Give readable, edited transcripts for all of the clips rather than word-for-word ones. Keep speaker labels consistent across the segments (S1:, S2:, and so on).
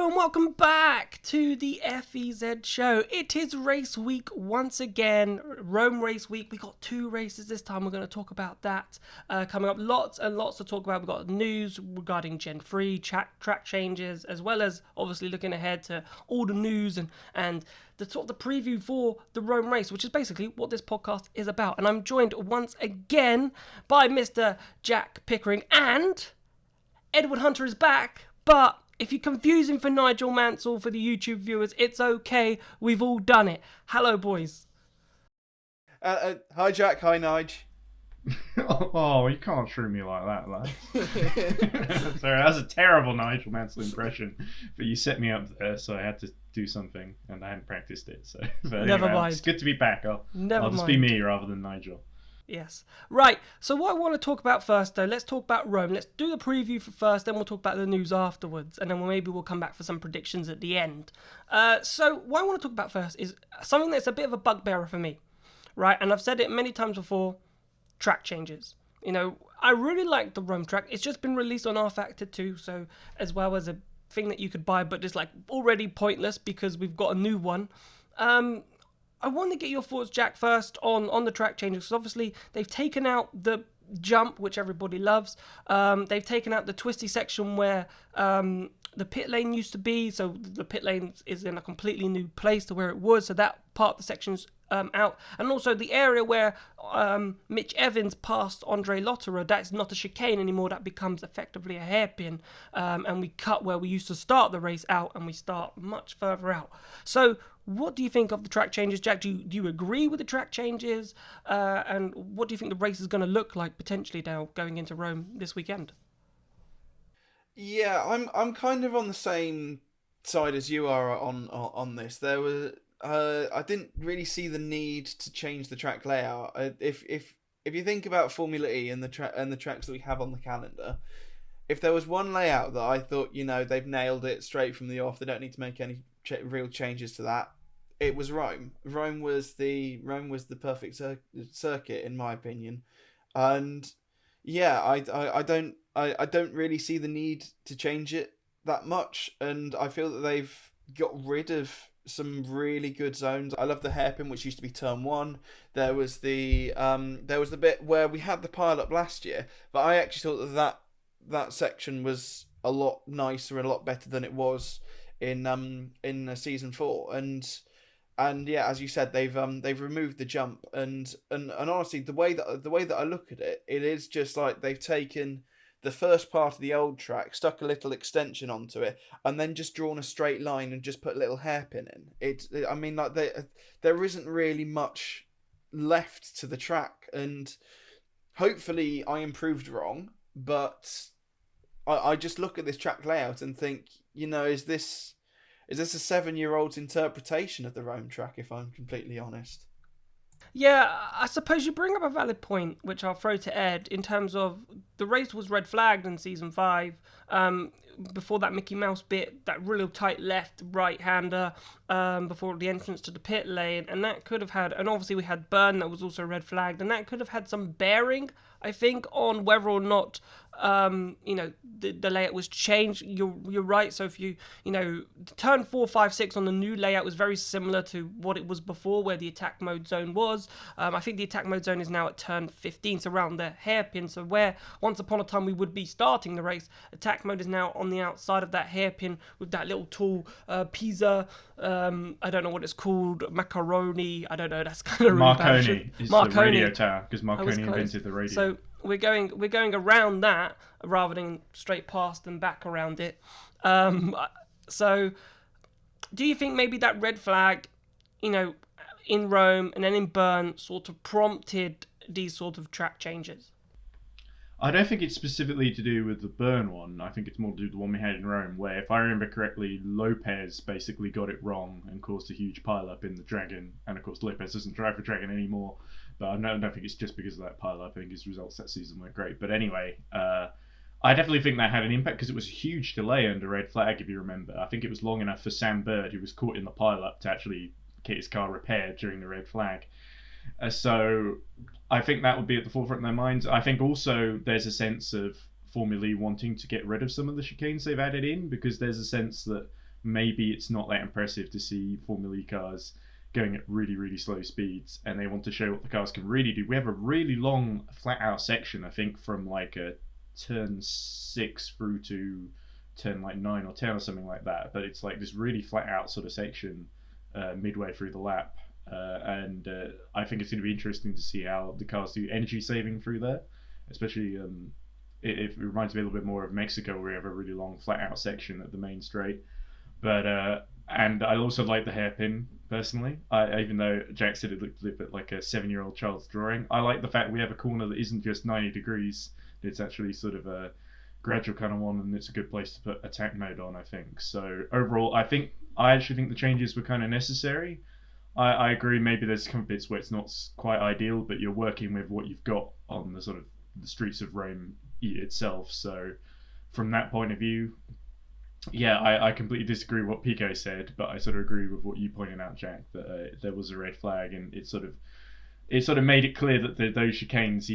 S1: Hello and welcome back to the FEZ Show. It is race week once again, Rome race week. We got 2 races this time. We're going to talk about that coming up. Lots and lots to talk about. We've got news regarding Gen 3, track changes, as well as obviously looking ahead to all the news and the sort of the preview for the Rome race, which is basically what this podcast is about. And I'm joined once again by Mr. Jack Pickering, and Edward Hunter is back, but if you confuse him for Nigel Mansell for the YouTube viewers, it's okay. We've all done it. Hello, boys.
S2: Hi, Jack. Hi, Nige.
S3: Oh, you can't shrew me like that, lad. Sorry, that was a terrible Nigel Mansell impression, but you set me up there, so I had to do something, and I hadn't practiced it. So, but
S1: Never
S3: anyway,
S1: mind.
S3: It's good to be back. I'll just be me rather than Nigel.
S1: Yes. Right, so what I want to talk about first, though, let's talk about Rome. Let's do the preview for first, then we'll talk about the news afterwards, and then maybe we'll come back for some predictions at the end. So what I want to talk about first is something that's a bit of a bugbearer for me, right? And I've said it many times before, track changes. You know, I really like the Rome track. It's just been released on R Factor 2, so as well as a thing that you could buy, but it's like already pointless because we've got a new one. I want to get your thoughts, Jack, first on the track changes, because obviously they've taken out the jump, which everybody loves. They've taken out the twisty section where the pit lane used to be, so the pit lane is in a completely new place to where it was, so that part of the section's out. And also the area where Mitch Evans passed Andre Lotterer, that's not a chicane anymore, that becomes effectively a hairpin, and we cut where we used to start the race out, and we start much further out. So what do you think of the track changes, Jack? Do you agree with the track changes? And what do you think the race is going to look like potentially now going into Rome this weekend?
S2: Yeah, I'm kind of on the same side as you are on this. There was I didn't really see the need to change the track layout. If you think about Formula E and the tracks that we have on the calendar, if there was one layout that I thought, you know, they've nailed it straight from the off, they don't need to make any real changes to that, it was Rome. Rome was the perfect circuit in my opinion, and yeah, I don't really see the need to change it that much, and I feel that they've got rid of some really good zones. I love the hairpin, which used to be turn 1. There was the bit where we had the pile up last year, but I actually thought that section was a lot nicer and a lot better than it was in season 4, and yeah, as you said, they've removed the jump, and honestly, the way that I look at it, it is just like they've taken the first part of the old track, stuck a little extension onto it, and then just drawn a straight line and just put a little hairpin in. I mean, like there isn't really much left to the track, and hopefully I improved wrong, but I just look at this track layout and think, you know, is this a 7-year-old's interpretation of the Rome track, if I'm completely honest?
S1: Yeah, I suppose you bring up a valid point, which I'll throw to Ed, in terms of the race was red flagged in season 5. Before that Mickey Mouse bit, that real tight right-hander, before the entrance to the pit lane, and that could have had, and obviously we had Burn that was also red flagged, and that could have had some bearing, I think, on whether or not the layout was changed. You're right. So if you turn 4, 5, 6 on the new layout was very similar to what it was before, where the attack mode zone was. I think the attack mode zone is now at turn 15, so around the hairpin. So where once upon a time we would be starting the race, attack mode is now on the outside of that hairpin with that little tool, Pisa. I don't know what it's called, macaroni. I don't know. That's kind of really
S3: Marconi is the radio tower, because Marconi invented the radio.
S1: So we're going around that rather than straight past and back around it. So do you think maybe that red flag, in Rome and then in Bern sort of prompted these sort of track changes?
S3: I don't think it's specifically to do with the Bern one. I think it's more to do with the one we had in Rome, where, if I remember correctly, Lopez basically got it wrong and caused a huge pile-up in the Dragon. And of course, Lopez doesn't drive for Dragon anymore. But I don't think it's just because of that pile-up. I think his results that season were great. But anyway, I definitely think that had an impact, because it was a huge delay under red flag, if you remember. I think it was long enough for Sam Bird, who was caught in the pile-up, to actually get his car repaired during the red flag. So I think that would be at the forefront of their minds. I think also there's a sense of Formula E wanting to get rid of some of the chicanes they've added in, because there's a sense that maybe it's not that impressive to see Formula E cars going at really, really slow speeds, and they want to show what the cars can really do. We have a really long flat out section, I think, from like a turn 6 through to turn like 9 or 10 or something like that, but it's like this really flat out sort of section midway through the lap. And I think it's going to be interesting to see how the cars do energy saving through there, especially it reminds me a little bit more of Mexico, where we have a really long flat out section at the main straight. But and I also like the hairpin personally. Even though Jack said it looked a little bit like a 7-year-old child's drawing, I like the fact we have a corner that isn't just 90 degrees. It's actually sort of a gradual kind of one, and it's a good place to put attack mode on, I think. So overall, I actually think the changes were kind of necessary. I agree, maybe there's some bits where it's not quite ideal, but you're working with what you've got on the sort of the streets of Rome itself. So from that point of view, yeah, I completely disagree with what Pico said, but I sort of agree with what you pointed out, Jack, that there was a red flag, and it sort of made it clear that those chicanes,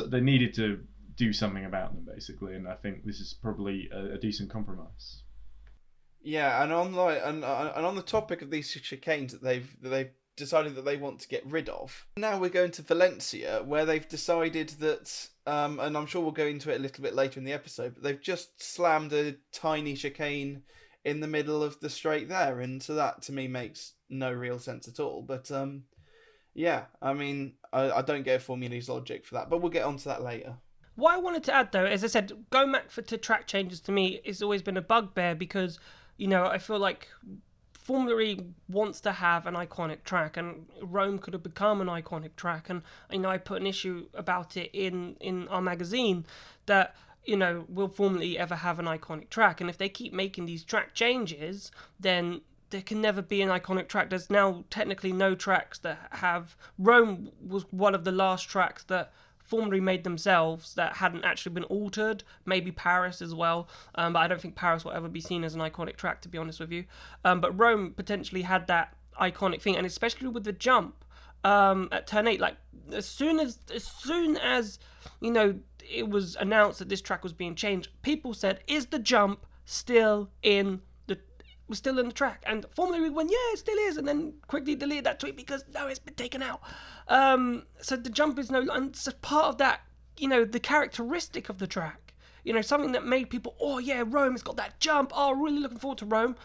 S3: they needed to do something about them, basically, and I think this is probably a decent compromise.
S2: Yeah, and on the topic of these chicanes that they've decided that they want to get rid of. Now we're going to Valencia, where they've decided that, and I'm sure we'll go into it a little bit later in the episode, but they've just slammed a tiny chicane in the middle of the straight there, and so that to me makes no real sense at all. But yeah, I mean, I don't get Formula's logic for that, but we'll get onto that later.
S1: What I wanted to add, though, as I said, going back to track changes to me, it's always been a bugbear because, you know, I feel like Formula E wants to have an iconic track, and Rome could have become an iconic track. And, you know, I put an issue about it in our magazine that, you know, will Formula E ever have an iconic track? And if they keep making these track changes, then there can never be an iconic track. There's now technically no tracks that have... Rome was one of the last tracks that Formula E made themselves that hadn't actually been altered. Maybe Paris as well, but I don't think Paris will ever be seen as an iconic track, to be honest with you. But Rome potentially had that iconic thing, and especially with the jump at turn 8, like as soon as you know it was announced that this track was being changed, people said, "Is the jump still in the track?" And Formula E went, "Yeah, it still is," and then quickly deleted that tweet because no, it's been taken out. So the jump is no, and it's part of that, you know, the characteristic of the track. You know, something that made people, oh yeah, Rome has got that jump. Oh, really looking forward to Rome,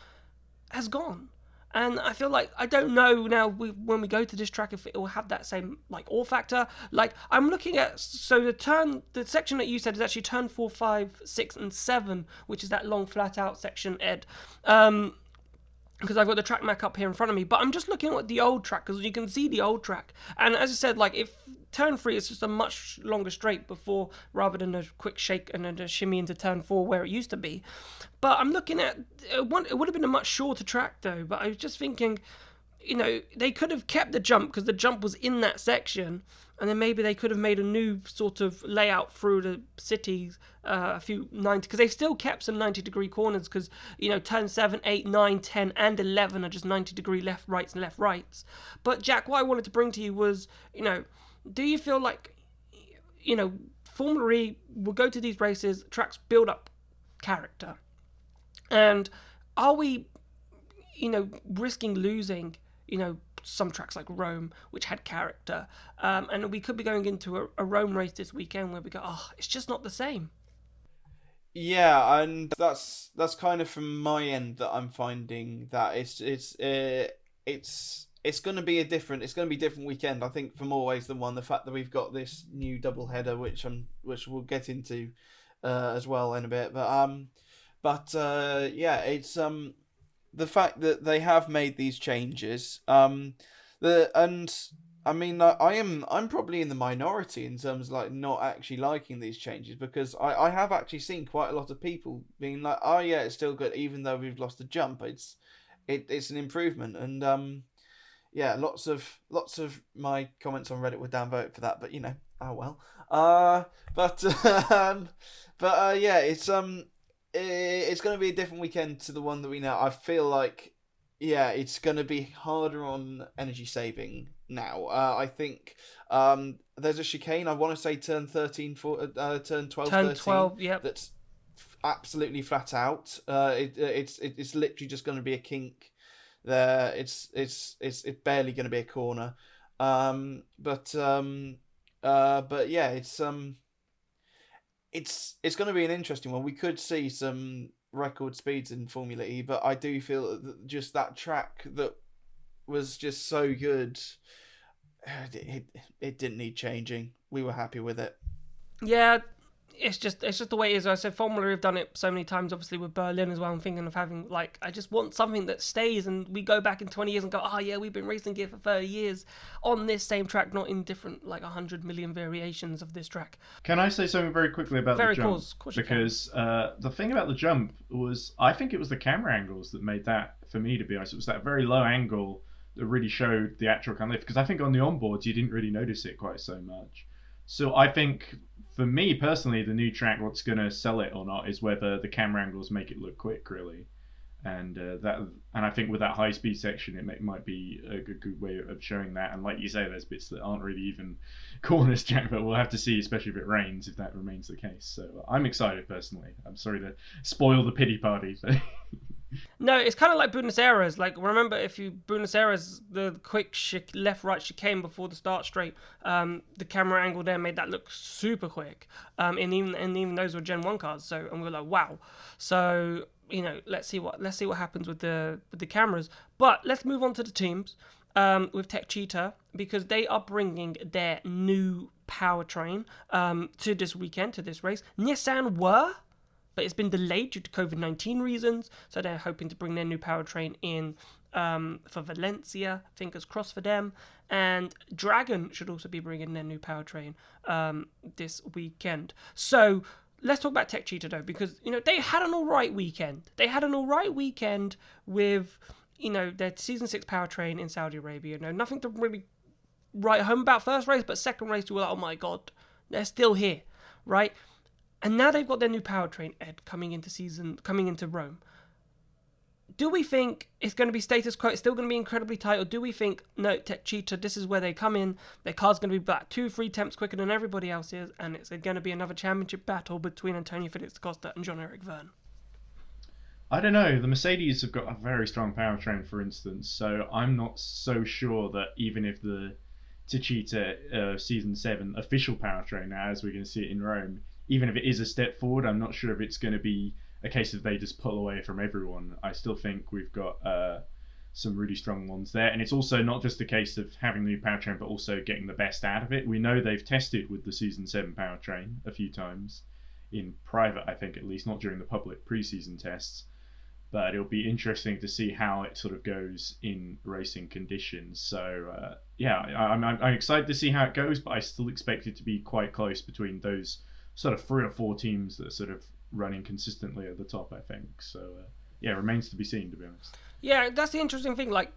S1: has gone. And I feel like, I don't know now when we go to this track if it will have that same like awe factor. Like I'm looking at, so the section that you said is actually turn 4, 5, 6 and 7, which is that long flat out section, Ed. Because I've got the track map up here in front of me, but I'm just looking at the old track because you can see the old track. And as I said, like if turn 3 is just a much longer straight before, rather than a quick shake and then a shimmy into turn 4 where it used to be. But I'm looking at, it would have been a much shorter track though, but I was just thinking, you know, they could have kept the jump because the jump was in that section, and then maybe they could have made a new sort of layout through the cities, a few 90, because they've still kept some 90-degree corners, because, you know, turn 7, 8, 9, 10, and 11 are just 90-degree left, rights, and left, rights. But, Jack, what I wanted to bring to you was, you know, do you feel like, you know, Formula E will go to these races, tracks build up character, and are we, you know, risking losing, you know, some tracks like Rome, which had character, and we could be going into a Rome race this weekend where we go, oh, it's just not the same.
S2: Yeah, and that's kind of from my end that I'm finding that it's going to be different weekend. I think for more ways than one. The fact that we've got this new double header, which we'll get into as well in a bit, but yeah, it's the fact that they have made these changes, and I mean, I'm probably in the minority in terms of like not actually liking these changes, because I have actually seen quite a lot of people being like, oh yeah, it's still good even though we've lost the jump. It's an improvement, and yeah, lots of my comments on Reddit were downvoted for that, but you know, oh well. But yeah, it's going to be a different weekend to the one that we know. I feel like, yeah, it's going to be harder on energy saving now. I think there's a chicane, I want to say turn 13, turn 12,
S1: turn
S2: 13.
S1: 12, yep.
S2: That's absolutely flat out. It's literally just going to be a kink there. It's barely going to be a corner. But yeah, it's going to be an interesting one. We could see some record speeds in Formula E, but I do feel that just that track that was just so good, it didn't need changing. We were happy with it.
S1: Yeah, it's just the way it is. I said Formula have done it so many times, obviously with Berlin as well. I'm thinking of having, like, I just want something that stays, and we go back in 20 years and go, oh yeah, we've been racing here for 30 years on this same track, not in different, like, 100 million variations of this track.
S3: Can I say something very quickly about the jump?
S1: Of course
S3: because the thing about the jump was, I think it was the camera angles that made that, for me, to be honest. It was that very low angle that really showed the actual kind of lift, because I think on the onboards you didn't really notice it quite so much. So I think, for me personally, the new track, what's going to sell it or not is whether the camera angles make it look quick, really. And I think with that high speed section, it might be a good way of showing that. And like you say, there's bits that aren't really even corners, Jack, but we'll have to see, especially if it rains, if that remains the case. So I'm excited personally. I'm sorry to spoil the pity party.
S1: No, it's kind of like Buenos Aires. Like, remember, Buenos Aires, the quick left-right chicane before the start straight, the camera angle there made that look super quick. And even those were Gen 1 cars. So, and we were like, wow. So, let's see what happens with the cameras. But let's move on to the teams with Techeetah, because they are bringing their new powertrain to this weekend, to this race. Nissan were, but it's been delayed due to COVID-19 reasons, so they're hoping to bring their new powertrain in for Valencia, fingers crossed for them. And Dragon should also be bringing their new powertrain this weekend. So let's talk about Techeetah though, because they had an alright weekend. They had an alright weekend with their Season 6 powertrain in Saudi Arabia. Nothing to really write home about first race, but second race you were like, oh my god, they're still here, right? And now they've got their new powertrain, Ed, coming into Rome. Do we think it's going to be status quo? It's still going to be incredibly tight, or do we think, no, Techeetah, this is where they come in, their car's going to be about 2-3 tenths quicker than everybody else is, and it's going to be another championship battle between Antonio Felix da Costa and Jean-Eric Vergne?
S3: I don't know. The Mercedes have got a very strong powertrain, for instance, so I'm not so sure that even if the Techeetah Season 7 official powertrain, now as we're going to see it in Rome, even if it is a step forward, I'm not sure if it's going to be a case of they just pull away from everyone. I still think we've got some really strong ones there. And it's also not just a case of having the new powertrain, but also getting the best out of it. We know they've tested with the Season 7 powertrain a few times, in private, I think, at least, not during the public pre-season tests. But it'll be interesting to see how it sort of goes in racing conditions. So, I'm excited to see how it goes, but I still expect it to be quite close between those sort of 3 or 4 teams that are sort of running consistently at the top, I think. So, it remains to be seen, to be honest. Yeah,
S1: that's the interesting thing. Like,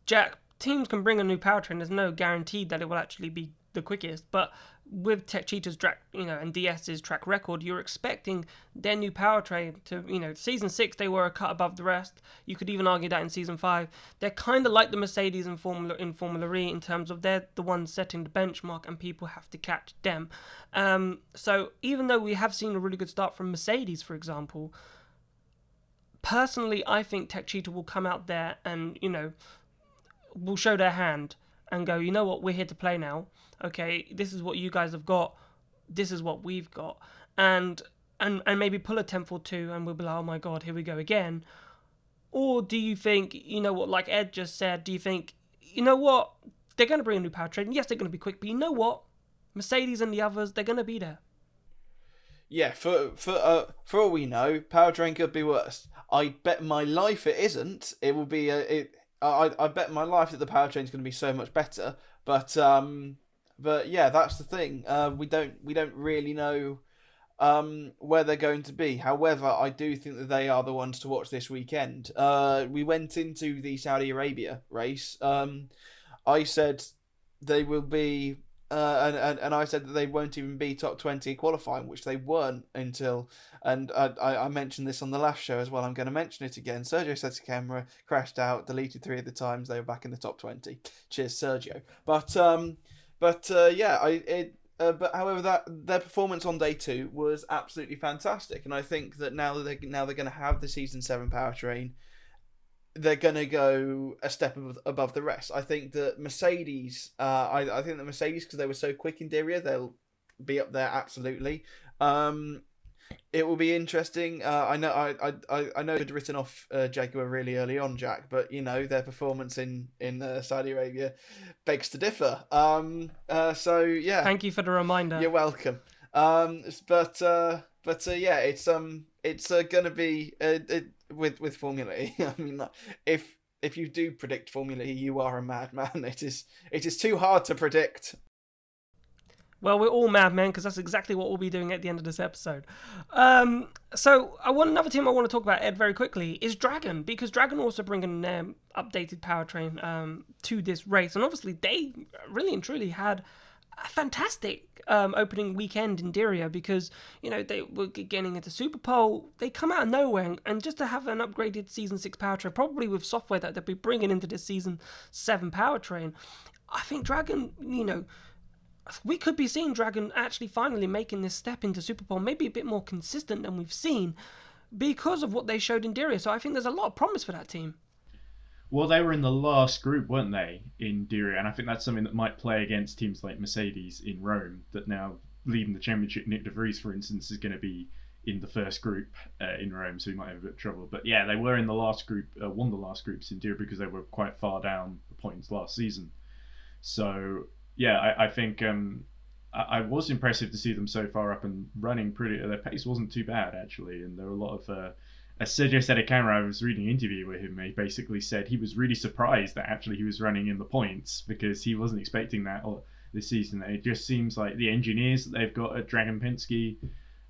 S1: Jack, teams can bring a new powertrain. There's no guarantee that it will actually be the quickest. But with Techeetah's track, and DS's track record, you're expecting their new powertrain to, Season 6, they were a cut above the rest. You could even argue that in Season 5. They're kind of like the Mercedes in Formula E in terms of they're the ones setting the benchmark and people have to catch them. So even though we have seen a really good start from Mercedes, for example, personally, I think Techeetah will come out there and, will show their hand and go, you know what, we're here to play now. Okay, this is what you guys have got. This is what we've got. And maybe pull a tenth or two and we'll be like, oh my God, here we go again. Or do you think, what, like Ed just said, do you think, what, they're going to bring a new powertrain. Yes, they're going to be quick, but you know what? Mercedes and the others, they're going to be there.
S2: Yeah, for all we know, powertrain could be worse. I bet my life it isn't. It will be I bet my life that the powertrain's going to be so much better. But yeah, that's the thing. We don't really know where they're going to be. However, I do think that they are the ones to watch this weekend. We went into the Saudi Arabia race. I said they will be, and I said that they won't even be top 20 qualifying, which they weren't until, and I mentioned this on the last show as well. I'm going to mention it again. Sergio Santacamera crashed out, deleted 3 of the times they were back in the top 20. Cheers, Sergio. But yeah, but however, that their performance on day 2 was absolutely fantastic, and I think that now they're going to have the season 7 powertrain, they're going to go a step above the rest. I think that Mercedes, I think that Mercedes, because they were so quick in Diriyah, they'll be up there absolutely. It will be interesting. I know they'd written off Jaguar really early on, Jack, but their performance in Saudi Arabia begs to differ. So yeah.
S1: Thank you for the reminder.
S2: You're welcome. But yeah, it's gonna be with Formula E. I mean, if you do predict Formula E, you are a madman. It is too hard to predict.
S1: Well, we're all madmen because that's exactly what we'll be doing at the end of this episode. So another team I want to talk about, Ed, very quickly is Dragon, because Dragon also bringing their updated powertrain to this race, and obviously they really and truly had a fantastic opening weekend in Diriyah, because they were getting into Super Pole. They come out of nowhere, and just to have an upgraded Season 6 powertrain, probably with software that they'll be bringing into this Season 7 powertrain, I think Dragon, we could be seeing Dragon actually finally making this step into Super Pole, maybe a bit more consistent than we've seen because of what they showed in Diriyah. So I think there's a lot of promise for that team.
S3: Well, they were in the last group, weren't they, in Diriyah? And I think that's something that might play against teams like Mercedes in Rome, that now leading the championship. Nick de Vries, for instance, is going to be in the first group in Rome, so he might have a bit of trouble. But yeah, they were in the last group, won the last groups in Diriyah because they were quite far down the points last season. So yeah, I think I was impressive to see them so far up and running pretty. Their pace wasn't too bad, actually, and there were a lot of. Sergio Sedicamera, I was reading an interview with him, he basically said he was really surprised that actually he was running in the points, because he wasn't expecting that this season. It just seems like the engineers that they've got at Dragon Penske,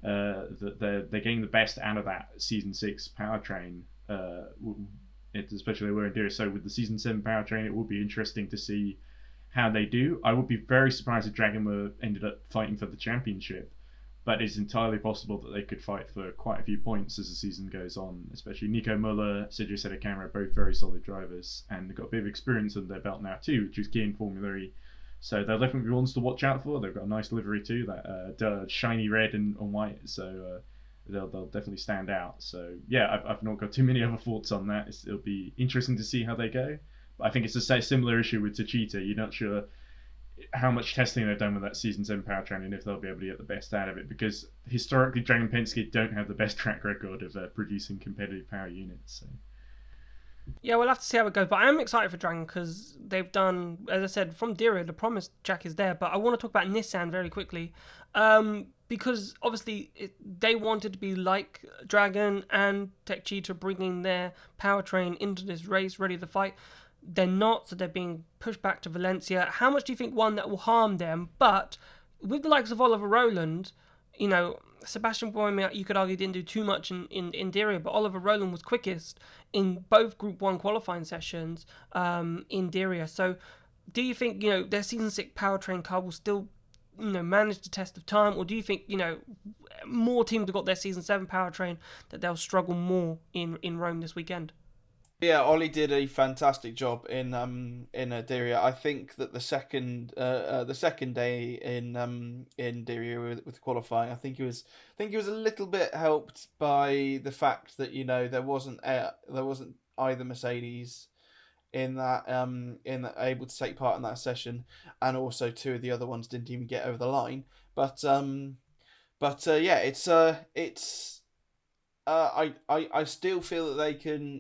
S3: that they're getting the best out of that Season 6 powertrain, especially where in Diriyah. So with the Season 7 powertrain, it will be interesting to see how they do. I would be very surprised if Dragon ended up fighting for the championship, but it's entirely possible that they could fight for quite a few points as the season goes on, especially Nico Muller, Sergio Sedicamera, both very solid drivers, and they've got a bit of experience under their belt now too, which is key in Formula E. So they'll definitely be ones to watch out for. They've got a nice livery too, that shiny red and white, so they'll definitely stand out. So yeah, I've not got too many other thoughts on that. It'll be interesting to see how they go. But I think it's a similar issue with Techeetah. You're not sure how much testing they've done with that Season 7 powertrain and if they'll be able to get the best out of it, because historically Dragon Penske don't have the best track record of producing competitive power units. So.
S1: Yeah, we'll have to see how it goes, but I am excited for Dragon because they've done, as I said, from Diriyah, the promise, Jack, is there. But I want to talk about Nissan very quickly, because obviously they wanted to be like Dragon and Techeetah, bringing their powertrain into this race ready to fight. They're not, so they're being pushed back to Valencia. How much do you think, one, that will harm them? But with the likes of Oliver Rowland, Sebastian Buemi, you could argue, didn't do too much in Diriyah, but Oliver Rowland was quickest in both Group 1 qualifying sessions in Diriyah. So do you think, their Season 6 powertrain car will still, manage the test of time? Or do you think, more teams have got their Season 7 powertrain, that they'll struggle more in Rome this weekend?
S2: Yeah, Ollie did a fantastic job in Diriyah. I think that the second day in Diriyah with qualifying, I think he was a little bit helped by the fact that there wasn't either Mercedes in that able to take part in that session, and also two of the other ones didn't even get over the line. But yeah, it's. I still feel that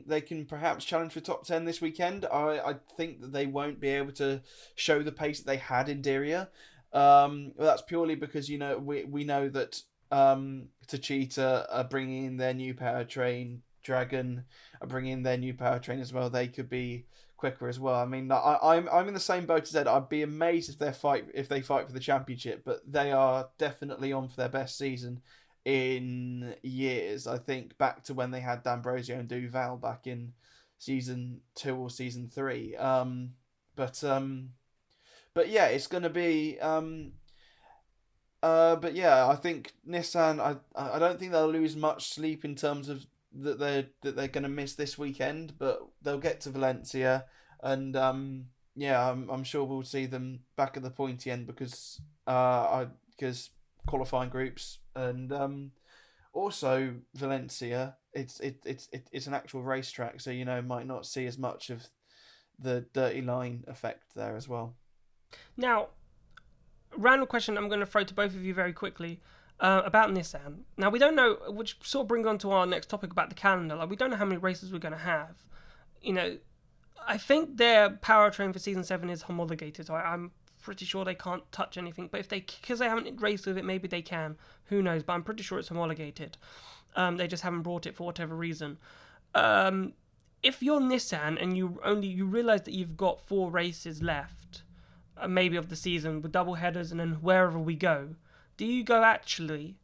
S2: they can perhaps challenge for top 10 this weekend. I think that they won't be able to show the pace that they had in Diriyah. That's purely because we know that Techeetah are bringing in their new powertrain. Dragon are bringing in their new powertrain as well. They could be quicker as well. I mean, I'm in the same boat as Ed. I'd be amazed if they fight for the championship, but they are definitely on for their best season in years. I think back to when they had D'Ambrosio and Duval back in Season 2 or Season 3. But yeah, it's going to be. But yeah, I think Nissan. I don't think they'll lose much sleep in terms of that they're going to miss this weekend, but they'll get to Valencia, and yeah, I'm sure we'll see them back at the pointy end, because because qualifying groups, and also Valencia. It's an actual racetrack, so might not see as much of the dirty line effect there as well.
S1: Now, random question I'm going to throw to both of you very quickly about Nissan. Now, we don't know, which sort of brings on to our next topic about the calendar. Like, we don't know how many races we're going to have. I think their powertrain for Season 7 is homologated, so I'm pretty sure they can't touch anything. But because they haven't raced with it, maybe they can. Who knows? But I'm pretty sure it's homologated. They just haven't brought it for whatever reason. If you're Nissan and you realise that you've got 4 races left, maybe of the season, with double headers and then wherever we go, do you go, actually,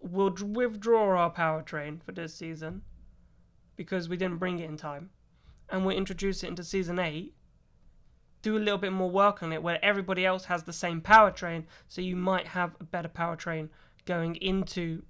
S1: we'll withdraw our powertrain for this season because we didn't bring it in time, and we'll introduce it into Season 8, do a little bit more work on it where everybody else has the same powertrain, so you might have a better powertrain going into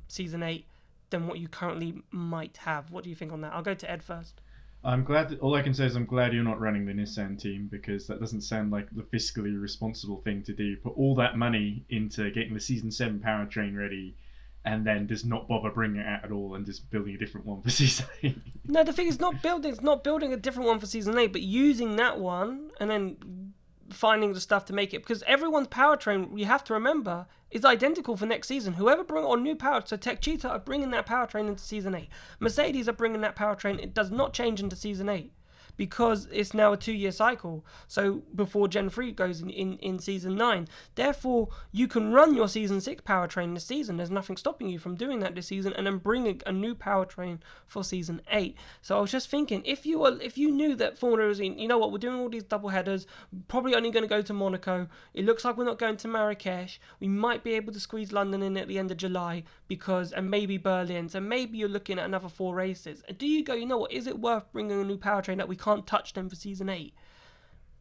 S1: Season 8 than what you currently might have. What do you think on that? I'll go to Ed first.
S3: I'm glad. All I can say is I'm glad you're not running the Nissan team, because that doesn't sound like the fiscally responsible thing to do. Put all that money into getting the Season 7 powertrain ready, and then just not bother bringing it out at all, and just building a different one for Season 8.
S1: No, the thing is not building a different one for Season 8, but using that one and then finding the stuff to make it, because everyone's powertrain, you have to remember, is identical for next season. Whoever bring on new power, so Techeetah are bringing that powertrain into Season 8. Mercedes are bringing that powertrain. It does not change into Season 8. Because it's now a 2-year cycle, so before Gen 3 goes in Season 9. Therefore, you can run your Season 6 powertrain this season. There's nothing stopping you from doing that this season, and then bring a new powertrain for Season 8. So I was just thinking, if you knew that Formula was in, we're doing all these double headers, probably only going to go to Monaco. It looks like we're not going to Marrakesh. We might be able to squeeze London in at the end of July, and maybe Berlin. So maybe you're looking at another 4 races. Do you go, what, is it worth bringing a new powertrain that we can't touch them for Season 8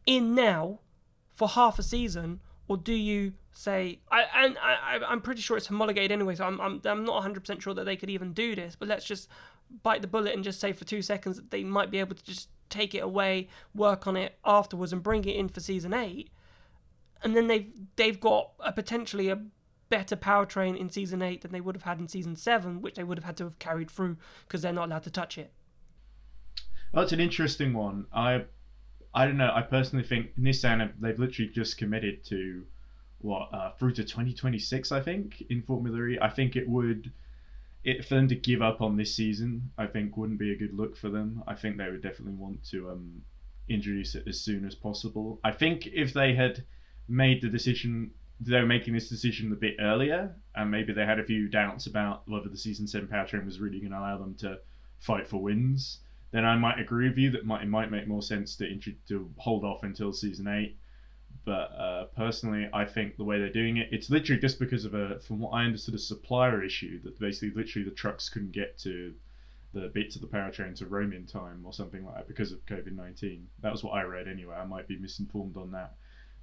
S1: in now for half a season, or do you say I'm pretty sure it's homologated anyway, so I'm not 100% sure that they could even do this, but let's just bite the bullet and just say for 2 seconds that they might be able to just take it away, work on it afterwards, and bring it in for Season 8, and then they've got potentially a better powertrain in Season 8 than they would have had in Season 7, which they would have had to have carried through because they're not allowed to touch it.
S3: Well, it's an interesting one. I don't know. I personally think Nissan, they've literally just committed to through to 2026, I think, in Formula E. I think for them to give up on this season, I think wouldn't be a good look for them. I think they would definitely want to introduce it as soon as possible. I think if they had made the decision, they were making this decision a bit earlier, and maybe they had a few doubts about whether the Season 7 powertrain was really going to allow them to fight for wins, then I might agree with you that it might make more sense to hold off until Season 8. But personally, I think the way they're doing it, it's literally just because of from what I understood, a supplier issue, that basically literally the trucks couldn't get to the bits of the powertrain to Rome in time or something like that because of COVID-19. That was what I read anyway. I might be misinformed on that.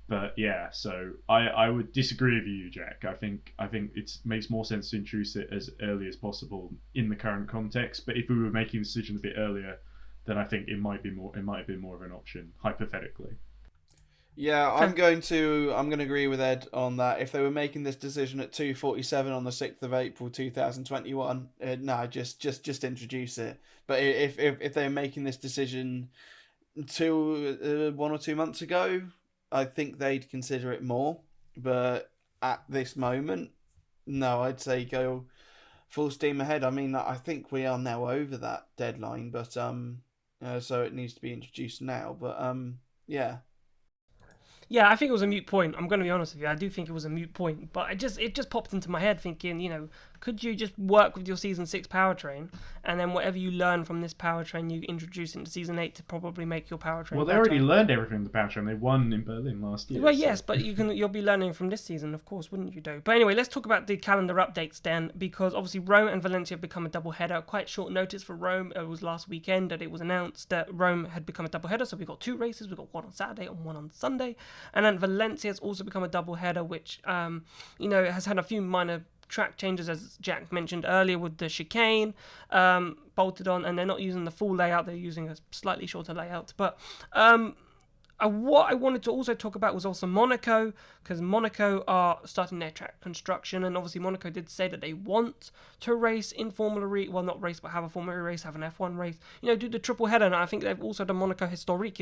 S3: But yeah, so I would disagree with you, Jack. I think it makes more sense to introduce it as early as possible in the current context. But if we were making the decision a bit earlier, then I think it might be more of an option, hypothetically.
S2: Yeah, I'm going to agree with Ed on that. If they were making this decision at 2:47 on the 6th of April 2021, no, just introduce it. But if they're making this decision 1 or 2 months ago, I think they'd consider it more, but at this moment, no, I'd say go full steam ahead. I mean, I think we are now over that deadline, but so it needs to be introduced now. But yeah.
S1: Yeah, I think it was a moot point. I'm going to be honest with you. I do think it was a moot point, but it just popped into my head thinking, could you just work with your Season 6 powertrain, and then whatever you learn from this powertrain, you introduce into Season 8 to probably make your powertrain
S3: Well, they
S1: better.
S3: already learned everything from the powertrain. They won in Berlin last year.
S1: Well, yes, but you'll be learning from this season, of course, wouldn't you, though? But anyway, let's talk about the calendar updates then, because obviously Rome and Valencia have become a double header. Quite short notice for Rome. It was last weekend that it was announced that Rome had become a double header, so we've got 2 races. We've got one on Saturday and one on Sunday. And then Valencia has also become a double header, which, has had a few minor track changes, as Jack mentioned earlier, with the chicane bolted on, and they're not using the full layout. They're using a slightly shorter layout. But What I wanted to also talk about was also Monaco, because Monaco are starting their track construction, and obviously Monaco did say that they want to race in Formula E, well, not race, but have a Formula E race, have an F1 race, do the triple header. And I think they've also done Monaco Historique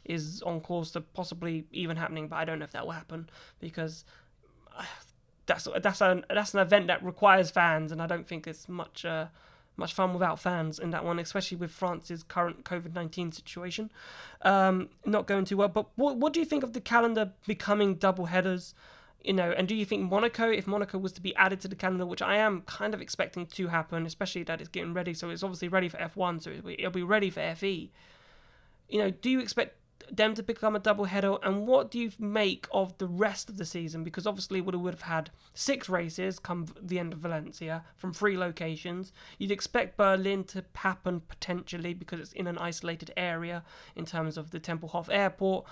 S1: is on course to possibly even happening, but I don't know if that will happen, because that's an event that requires fans, and I don't think it's much fun without fans in that one, especially with France's current COVID-19 situation. Not going too well. But what do you think of the calendar becoming double headers? And do you think if Monaco was to be added to the calendar, which I am kind of expecting to happen, especially that it's getting ready, so it's obviously ready for F1, so it'll be ready for FE. Do you expect them to become a double header, and what do you make of the rest of the season? Because obviously we would have had 6 races come the end of Valencia from 3 locations. You'd expect Berlin to happen potentially because it's in an isolated area in terms of the Tempelhof airport.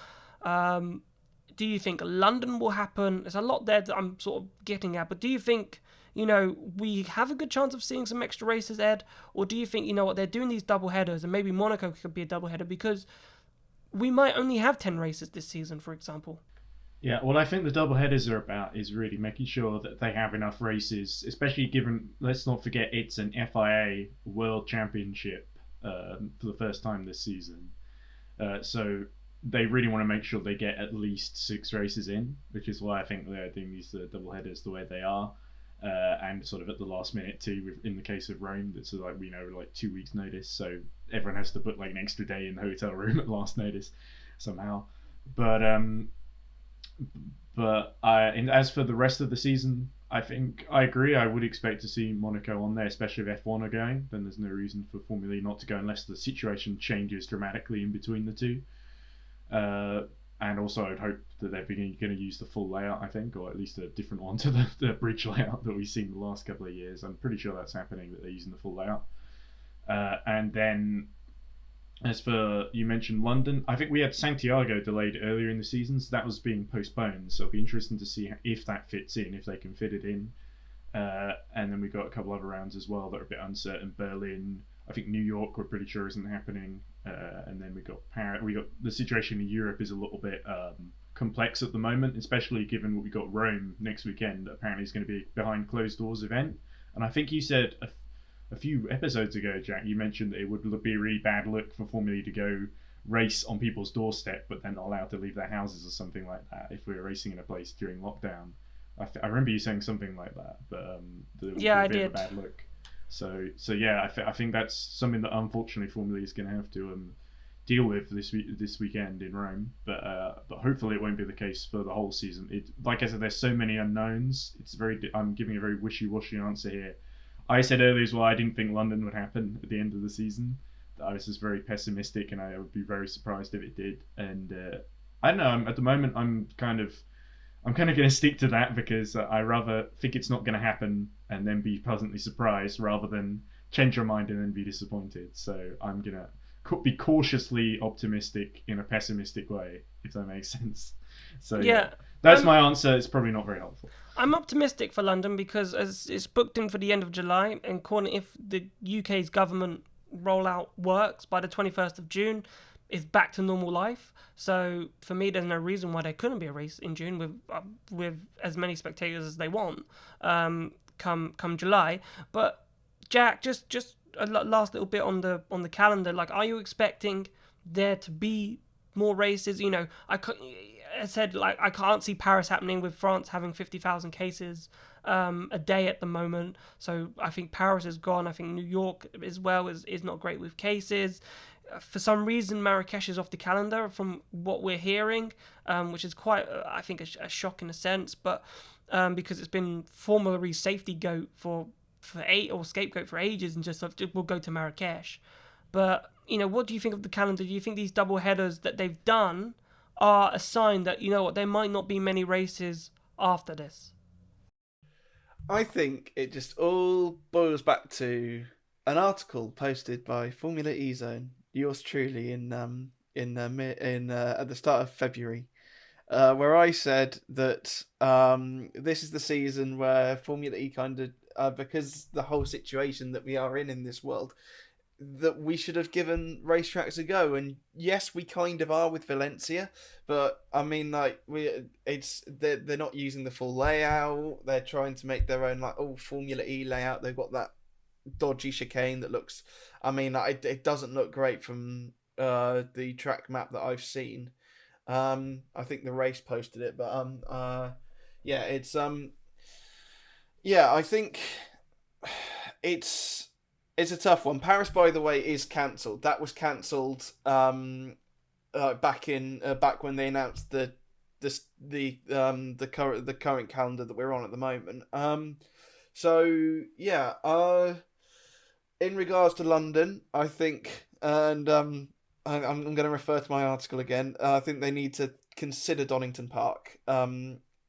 S1: Do you think London will happen? There's a lot there that I'm sort of getting at, but do you think we have a good chance of seeing some extra races, Ed? Or do you think, they're doing these double headers, and maybe Monaco could be a double header because we might only have 10 races this season, for example?
S3: Yeah, what I think the double headers are about is really making sure that they have enough races, especially given, let's not forget, it's an FIA World Championship for the first time this season. So they really want to make sure they get at least 6 races in, which is why I think they're doing these double headers the way they are. And sort of at the last minute too, in the case of Rome, that's 2 weeks notice, so everyone has to book an extra day in the hotel room at last notice somehow. But as for the rest of the season, I think I agree. I would expect to see Monaco on there, especially if F1 are going. Then there's no reason for Formula E not to go unless the situation changes dramatically in between the two. And also, I'd hope that they're going to use the full layout, I think, or at least a different one to the bridge layout that we've seen the last couple of years. I'm pretty sure that's happening, that they're using the full layout. And then, as for, you mentioned London, I think we had Santiago delayed earlier in the season, so that was being postponed. So it'll be interesting to see if that fits in, if they can fit it in. And then we've got a couple other rounds as well that are a bit uncertain. Berlin, I think New York, we're pretty sure isn't happening. And then we got Paris. We got the situation in Europe is a little bit complex at the moment, especially given what we got Rome next weekend. Apparently, it's going to be a behind closed doors event. And I think you said a few episodes ago, Jack, you mentioned that it would be a really bad look for Formula E to go race on people's doorstep, but then not allowed to leave their houses or something like that if we were racing in a place during lockdown. I remember you saying something like that, but that would be a bit of a bad look. So yeah, I think that's something that unfortunately Formula E is going to have to deal with this weekend in Rome. But hopefully it won't be the case for the whole season. Like I said, there's so many unknowns. I'm giving a very wishy-washy answer here. I said earlier as well, I didn't think London would happen at the end of the season. I was just very pessimistic, and I would be very surprised if it did. And I don't know. At the moment, I'm kind of going to stick to that because I rather think it's not going to happen and then be pleasantly surprised rather than change your mind and then be disappointed. So I'm going to be cautiously optimistic in a pessimistic way, if that makes sense. So yeah, that's my answer. It's probably not very helpful.
S1: I'm optimistic for London because as it's booked in for the end of July, and if the UK's government rollout works by the 21st of June, is back to normal life. So for me, there's no reason why there couldn't be a race in June with as many spectators as they want come July. But Jack, just a last little bit on the calendar. Are you expecting there to be more races? I said I can't see Paris happening with France having 50,000 cases a day at the moment. So I think Paris is gone. I think New York as well is not great with cases. For some reason, Marrakesh is off the calendar from what we're hearing, which is quite, I think, a shock in a sense. But because it's been Formula E safety goat for scapegoat for ages, and just we'll go to Marrakesh. But what do you think of the calendar? Do you think these double headers that they've done are a sign that there might not be many races after this?
S2: I think it just all boils back to an article posted by Formula E Zone, yours truly, in at the start of February, where I said that this is the season where Formula E kind of because the whole situation that we are in this world, that we should have given racetracks a go. And yes, we kind of are with Valencia, but I mean, like they're not using the full layout. They're trying to make their own like Formula E layout. They've got that dodgy chicane that looks. I mean, it doesn't look great from the track map that I've seen. I think the race posted it, but yeah, it's yeah, I think it's a tough one. Paris, by the way, is cancelled. That was cancelled back when they announced the current calendar that we're on at the moment. So yeah, in regards to London, I think, and I'm going to refer to my article again. I think they need to consider Donington Park.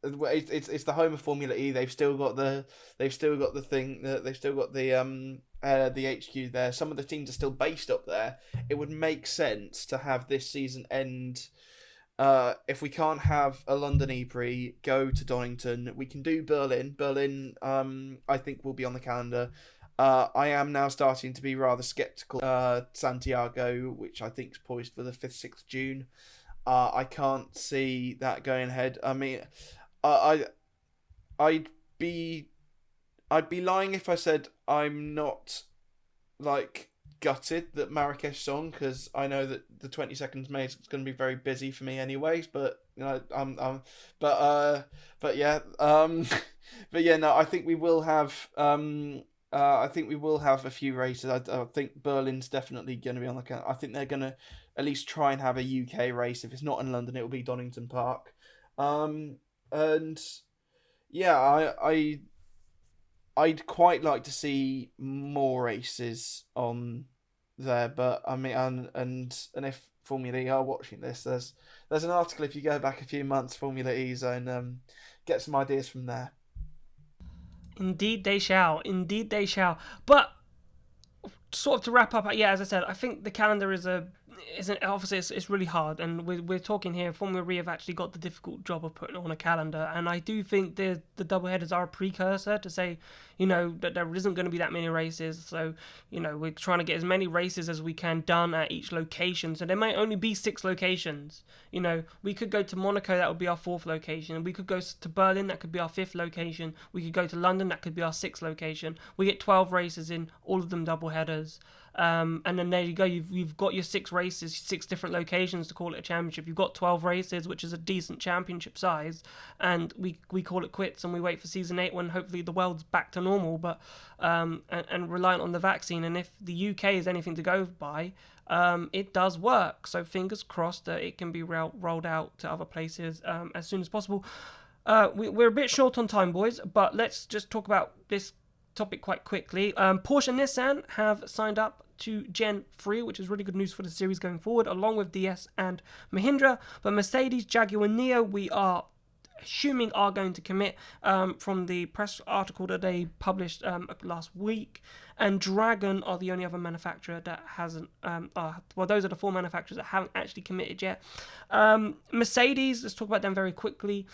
S2: It's the home of Formula E. They've still got the HQ there. Some of the teams are still based up there. It would make sense to have this season end. If we can't have a London E-Prix, go to Donington. We can do Berlin. Berlin, I think, will be on the calendar. I am now starting to be rather sceptical. Santiago, which I think is poised for the 5th, 6th June. I can't see that going ahead. I mean, I'd be lying if I said I'm not like gutted that Marrakesh song, because I know that the 22nd of May is going to be very busy for me anyways. But you know, but yeah, but yeah, no, I think we will have I think we will have a few races. I think Berlin's definitely going to be on the calendar. I think they're going to at least try and have a UK race. If it's not in London, it will be Donington Park. And yeah, I'd quite like to see more races on there, but I mean, and if Formula E are watching this, there's an article if you go back a few months, Formula E Zone, get some ideas from there.
S1: Indeed they shall. Indeed they shall. But sort of to wrap up, yeah, as I said, I think the calendar isn't obviously it's really hard, and we're talking here. Formula E have actually got the difficult job of putting on a calendar, and I do think the double headers are a precursor to say, you know, that there isn't going to be that many races. So, you know, we're trying to get as many races as we can done at each location. So there might only be 6 locations. You know, we could go to Monaco, that would be our 4th location. We could go to Berlin, that could be our 5th location. We could go to London, that could be our 6th location. We get 12 races in, all of them double headers. And then there you go, you've got your 6 races, 6 different locations to call it a championship. You've got 12 races, which is a decent championship size, and we call it quits and we wait for season 8 when hopefully the world's back to normal, but and reliant on the vaccine. And if the UK is anything to go by, it does work, so fingers crossed that it can be rolled out to other places as soon as possible. We're a bit short on time, boys, but let's just talk about this topic quite quickly. Porsche and Nissan have signed up to Gen 3, which is really good news for the series going forward, along with DS and Mahindra. But Mercedes, Jaguar and NIO, we are assuming are going to commit from the press article that they published last week. And Dragon are the only other manufacturer that hasn't, well, those are the 4 manufacturers that haven't actually committed yet. Mercedes, let's talk about them very quickly.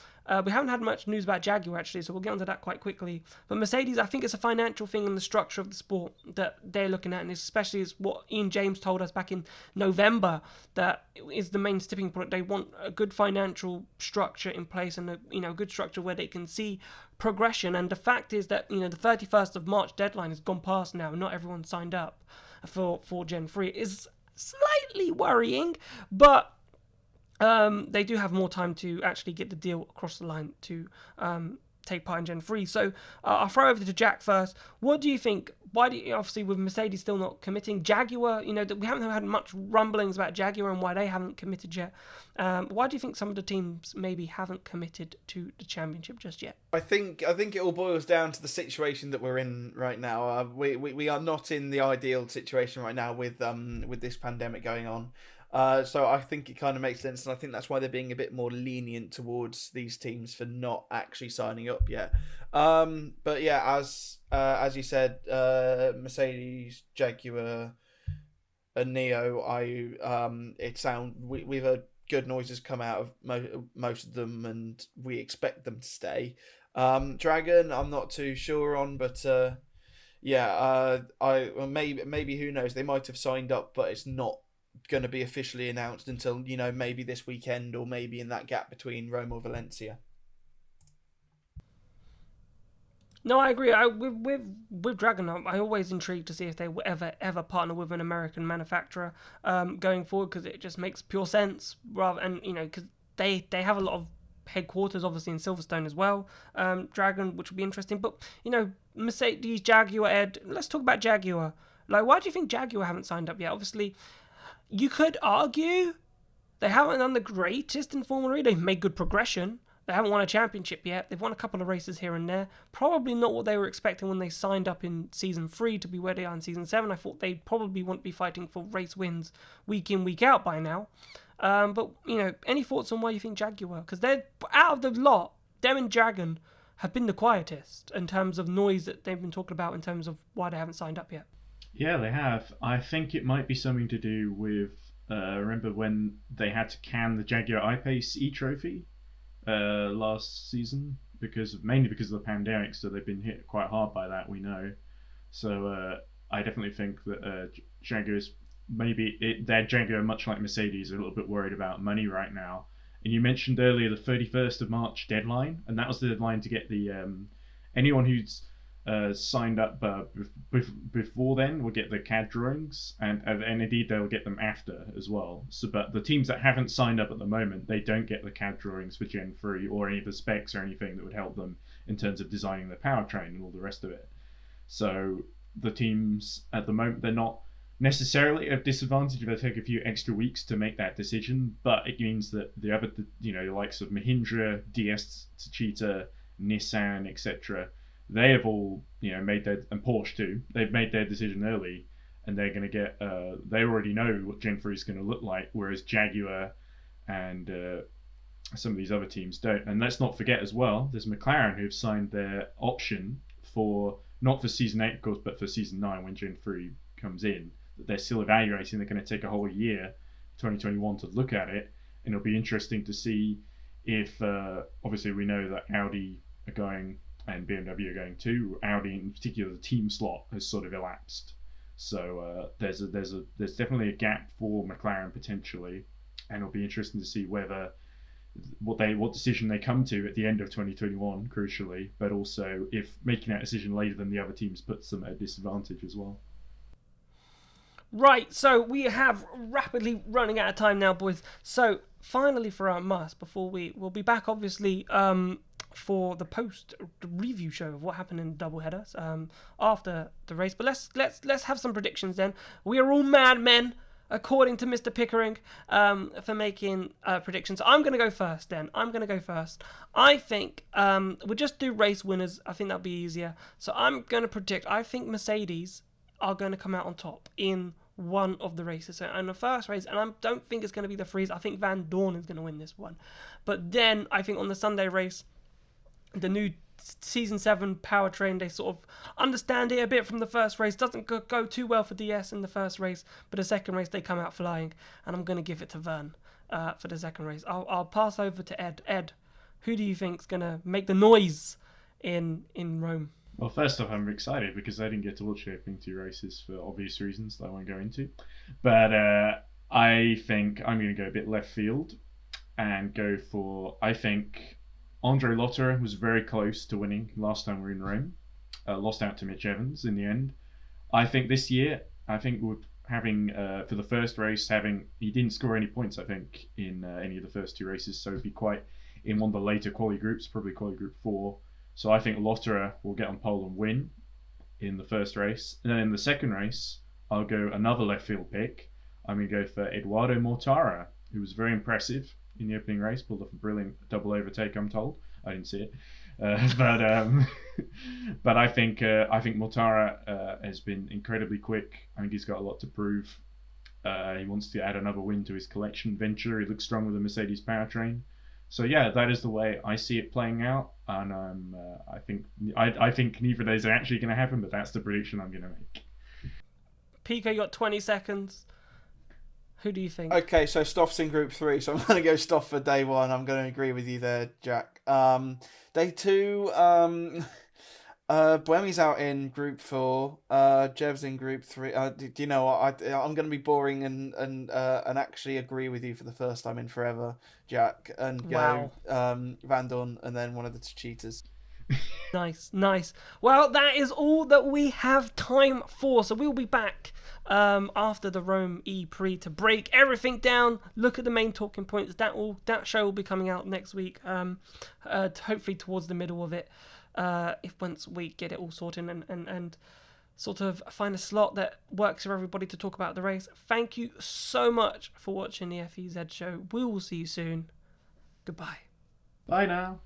S1: We haven't had much news about Jaguar, actually, so we'll get onto that quite quickly. But Mercedes, I think it's a financial thing in the structure of the sport that they're looking at, and especially is what Ian James told us back in November, that is the main tipping point. They want a good financial structure in place, and a good structure where they can see progression. And the fact is that, the 31st of March deadline has gone past now, and not everyone signed up for Gen 3. It is slightly worrying, but they do have more time to actually get the deal across the line to take part in Gen 3. So I'll throw over to Jack first. What do you think? Obviously with Mercedes still not committing, Jaguar, we haven't had much rumblings about Jaguar and why they haven't committed yet. Why do you think some of the teams maybe haven't committed to the championship just yet?
S2: I think it all boils down to the situation that we're in right now. We are not in the ideal situation right now with this pandemic going on. So I think it kind of makes sense, and I think that's why they're being a bit more lenient towards these teams for not actually signing up yet. But yeah, as you said, Mercedes, Jaguar, and NIO, we've heard good noises come out of most of them, and we expect them to stay. Dragon, I'm not too sure on, but Yeah, maybe who knows? They might have signed up, but it's not going to be officially announced until maybe this weekend or maybe in that gap between Rome or Valencia.
S1: No, I agree. With Dragon, I always intrigued to see if they will ever partner with an American manufacturer going forward, because it just makes pure sense. Rather, and because they have a lot of headquarters, obviously in Silverstone as well. Dragon, which would be interesting. But Mercedes, Jaguar, Ed. Let's talk about Jaguar. Like, why do you think Jaguar haven't signed up yet? Obviously, you could argue they haven't done the greatest in Formula E. They've made good progression. They haven't won a championship yet. They've won a couple of races here and there. Probably not what they were expecting when they signed up in Season 3 to be where they are in Season 7. I thought they probably wouldn't be fighting for race wins week in, week out by now. But, any thoughts on why you think Jaguar? Because they're, out of the lot, them and Dragon have been the quietest in terms of noise that they've been talking about in terms of why they haven't signed up yet.
S3: Yeah, they have. I think it might be something to do with, remember when they had to can the Jaguar I-Pace E-Trophy last season? Mainly because of the pandemic, so they've been hit quite hard by that, we know. So I definitely think that Jaguar's their Jaguar, much like Mercedes, are a little bit worried about money right now. And you mentioned earlier the 31st of March deadline, and that was the deadline to get the anyone who's signed up before then will get the CAD drawings, and indeed they'll get them after as well. So, but the teams that haven't signed up at the moment, they don't get the CAD drawings for Gen 3 or any of the specs or anything that would help them in terms of designing the powertrain and all the rest of it. So the teams at the moment, they're not necessarily at a disadvantage if they take a few extra weeks to make that decision, but it means that the other, the likes of Mahindra, DS, Techeetah, Nissan, etc., they have all, made their, and Porsche too, they've made their decision early, and they're going to get, they already know what Gen 3 is going to look like, whereas Jaguar and some of these other teams don't. And let's not forget as well, there's McLaren who've signed their option for, not for Season 8 of course, but for Season 9 when Gen 3 comes in, that they're still evaluating. They're going to take a whole year, 2021, to look at it, and it'll be interesting to see if, obviously we know that Audi are going, and BMW are going too. Audi in particular, the team slot has sort of elapsed, so there's definitely a gap for McLaren potentially, and it'll be interesting to see whether what decision they come to at the end of 2021, crucially, but also if making that decision later than the other teams puts them at a disadvantage as well.
S1: Right, so we have rapidly running out of time now, boys. So finally, for our before we'll be back, obviously, for the post review show of what happened in the doubleheaders after the race. But let's have some predictions then. We are all madmen, according to Mr. Pickering, for making predictions. I'm going to go first then. I think we'll just do race winners. I think that'll be easier. So I'm going to predict, I think Mercedes are going to come out on top in one of the races. So in the first race, and I don't think it's going to be the Freeze. I think Van Dorn is going to win this one. But then I think on the Sunday race, the new Season 7 powertrain, they sort of understand it a bit from the first race. Doesn't go too well for DS in the first race, but the second race they come out flying, and I'm going to give it to Vern for the second race. I'll pass over to Ed. Ed, who do you think's going to make the noise in Rome?
S3: Well, first off, I'm excited because I didn't get to watch the opening two races for obvious reasons that I won't go into. But I think I'm going to go a bit left field and go for, I think Andre Lotterer was very close to winning last time we were in Rome. Lost out to Mitch Evans in the end. I think this year, we're having, for the first race, he didn't score any points, I think, in any of the first two races. So it'd be quite in one of the later quali groups, probably quali group 4. So I think Lotterer will get on pole and win in the first race. And then in the second race, I'll go another left field pick. I'm going to go for Eduardo Mortara, who was very impressive in the opening race. Pulled off a brilliant double overtake, I'm told. I didn't see it. But I think Mortara has been incredibly quick. I think he's got a lot to prove. He wants to add another win to his collection venture. He looks strong with the Mercedes powertrain. So yeah, that is the way I see it playing out, and I think neither of those are actually going to happen, but that's the prediction I'm going to make.
S1: Pico, you got 20 seconds. Who do you think?
S2: Okay, so Stoff's in Group 3, so I'm going to go Stoff for day one. I'm going to agree with you there, Jack. Day 2, Buemi's out in Group 4. Jev's in Group 3. Do you know what? I'm going to be boring and actually agree with you for the first time in forever, Jack, and go Van Dorn and then one of the Techeetahs.
S1: Nice. Well, that is all that we have time for. So we'll be back after the Rome E-Prix to break everything down, look at the main talking points. That show will be coming out next week, hopefully towards the middle of it. If once we get it all sorted and sort of find a slot that works for everybody to talk about the race. Thank you so much for watching the FEZ show. We will see you soon. Goodbye.
S3: Bye now.